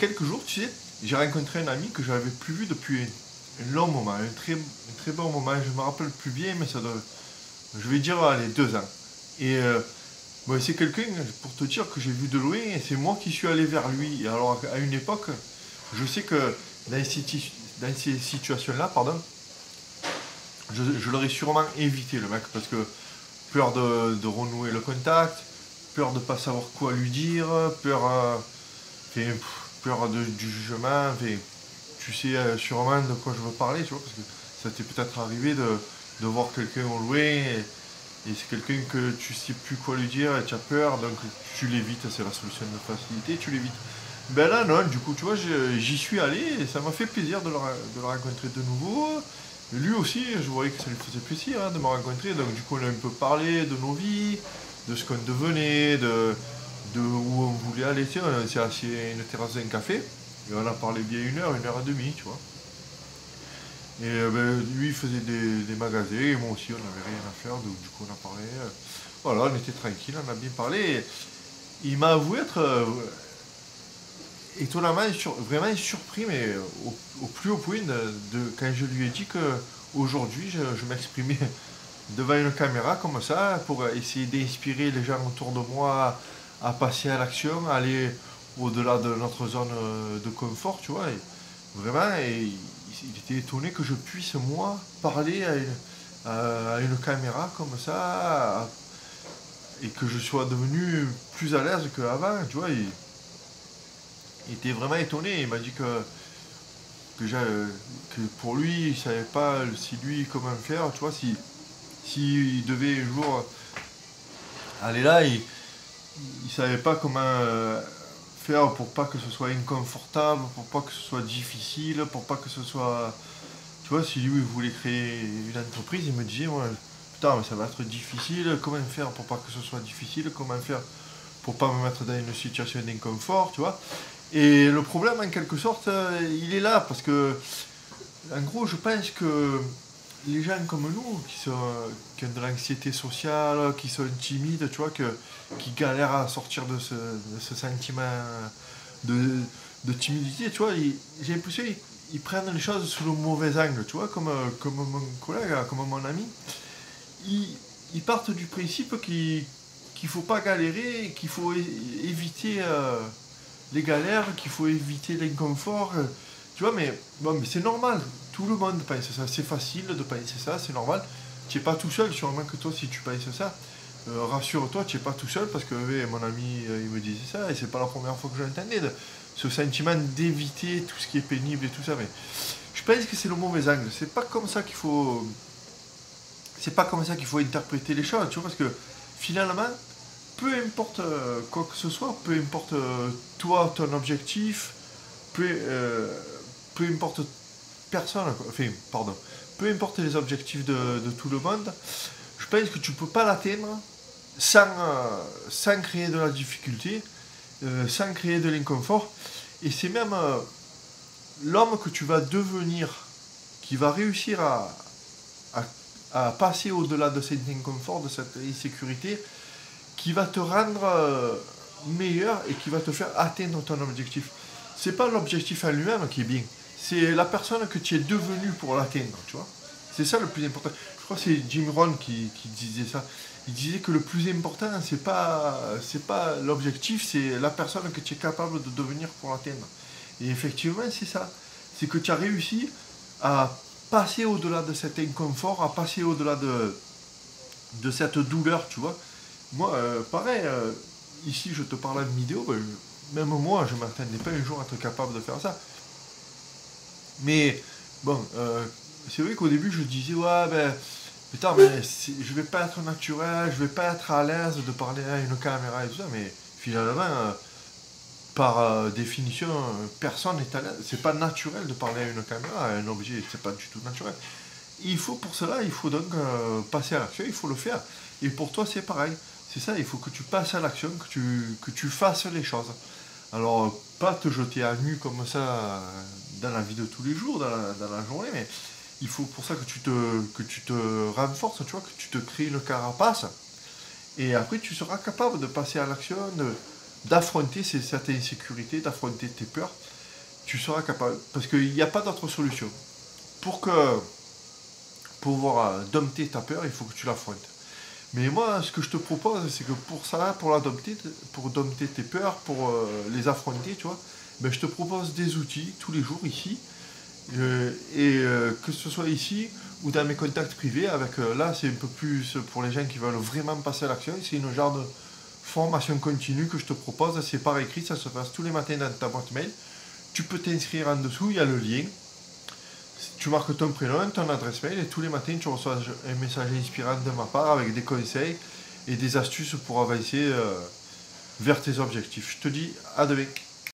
quelques jours, tu sais, j'ai rencontré un ami que j'avais plus vu depuis un long moment, un très bon moment. Je me rappelle plus bien, mais ça doit, je vais dire, allez, 2 ans. Et bon, c'est quelqu'un, pour te dire, que j'ai vu de loin, et c'est moi qui suis allé vers lui. Et alors, à une époque, je sais que dans ces situations-là, pardon, je l'aurais sûrement évité, le mec, parce que peur de renouer le contact, peur de pas savoir quoi lui dire, peur, peur du jugement, tu sais sûrement de quoi je veux parler, tu vois, parce que ça t'est peut-être arrivé de voir quelqu'un au loin, et c'est quelqu'un que tu sais plus quoi lui dire, et tu as peur, donc tu l'évites, c'est la solution de facilité, tu l'évites. Ben là, non, du coup, tu vois, j'y suis allé, et ça m'a fait plaisir de le rencontrer de nouveau. Lui aussi, je voyais que ça lui faisait plaisir de me rencontrer, donc du coup, on a un peu parlé de nos vies, de ce qu'on devenait, de où on voulait aller. Tu sais, on s'est assis à une terrasse d'un café, et on a parlé bien une heure et demie, tu vois. Et ben, lui, il faisait des magasins, et moi aussi, on n'avait rien à faire, donc du coup, on a parlé. Voilà, on était tranquille, on a bien parlé. Et il m'a avoué être étonnamment, vraiment surpris, mais au plus haut point, quand je lui ai dit que aujourd'hui, je m'exprimais devant une caméra comme ça pour essayer d'inspirer les gens autour de moi à passer à l'action, à aller au-delà de notre zone de confort, tu vois. Et vraiment, il était étonné que je puisse, moi, parler à une caméra comme ça et que je sois devenu plus à l'aise qu'avant, tu vois. Il était vraiment étonné. Il m'a dit que pour lui, il savait pas si lui comment faire, tu vois, s'il devait un jour aller là, il savait pas comment faire pour pas que ce soit inconfortable, pour pas que ce soit difficile, pour pas que ce soit, tu vois, si lui voulait créer une entreprise, il me disait, moi, putain, mais ça va être difficile, comment faire pour pas que ce soit difficile, comment faire pour pas me mettre dans une situation d'inconfort, tu vois. Et le problème, en quelque sorte, il est là, parce que, en gros, je pense que les gens comme nous, qui ont de l'anxiété sociale, qui sont timides, tu vois, qui galèrent à sortir de ce sentiment de, de timidité, tu vois, j'ai l'impression qu'ils prennent les choses sous le mauvais angle, tu vois, comme mon collègue, comme mon ami. Ils partent du principe qu'il ne faut pas galérer, qu'il faut éviter les galères, qu'il faut éviter l'inconfort. Tu vois, mais, bon, mais c'est normal. Tout le monde pense ça. C'est facile de penser ça, c'est normal. Tu n'es pas tout seul, sûrement que toi, si tu penses ça. Rassure-toi, tu n'es pas tout seul parce que mon ami, il me disait ça et c'est pas la première fois que je l'entendais. Ce sentiment d'éviter tout ce qui est pénible et tout ça. Mais je pense que c'est le mauvais angle. C'est pas comme ça qu'il faut. C'est pas comme ça qu'il faut interpréter les choses, tu vois, parce que finalement, peu importe quoi que ce soit, peu importe toi, ton objectif, peu importe personne, enfin, pardon, peu importe les objectifs de tout le monde, je pense que tu ne peux pas l'atteindre sans créer de la difficulté, sans créer de l'inconfort. Et c'est même l'homme que tu vas devenir qui va réussir à, à passer au-delà de cet inconfort, de cette insécurité, qui va te rendre meilleur et qui va te faire atteindre ton objectif. C'est pas l'objectif en lui-même qui est bien, c'est la personne que tu es devenu pour l'atteindre, tu vois. C'est ça le plus important. Je crois que c'est Jim Rohn qui disait ça. Il disait que le plus important, c'est pas l'objectif, c'est la personne que tu es capable de devenir pour l'atteindre. Et effectivement, c'est ça. C'est que tu as réussi à passer au-delà de cet inconfort, à passer au-delà de cette douleur, tu vois. Moi, pareil, ici je te parle en vidéo, même moi je ne m'attendais pas un jour à être capable de faire ça. Mais bon, c'est vrai qu'au début je disais, ouais, ben, putain, mais je vais pas être naturel, je vais pas être à l'aise de parler à une caméra et tout ça, mais finalement, par définition, personne n'est à l'aise. C'est pas naturel de parler à une caméra, à un objet, c'est pas du tout naturel. Il faut pour cela, il faut donc passer à l'action, il faut le faire. Et pour toi, c'est pareil. C'est ça, il faut que tu passes à l'action, que tu fasses les choses. Alors, pas te jeter à nu comme ça dans la vie de tous les jours, dans la journée, mais il faut pour ça que tu te renforces, tu vois, que tu te crées une carapace. Et après, tu seras capable de passer à l'action, d'affronter cette insécurité, d'affronter tes peurs. Tu seras capable. Parce qu'il n'y a pas d'autre solution. Pour pouvoir dompter ta peur, il faut que tu l'affrontes. Mais moi, ce que je te propose, c'est que pour ça, pour dompter tes peurs, pour les affronter, tu vois, ben, je te propose des outils tous les jours ici. Que ce soit ici ou dans mes contacts privés, là, c'est un peu plus pour les gens qui veulent vraiment passer à l'action. C'est une genre de formation continue que je te propose. C'est par écrit, ça se passe tous les matins dans ta boîte mail. Tu peux t'inscrire en dessous, il y a le lien. Tu marques ton prénom, ton adresse mail et tous les matins tu reçois un message inspirant de ma part avec des conseils et des astuces pour avancer vers tes objectifs. Je te dis à demain.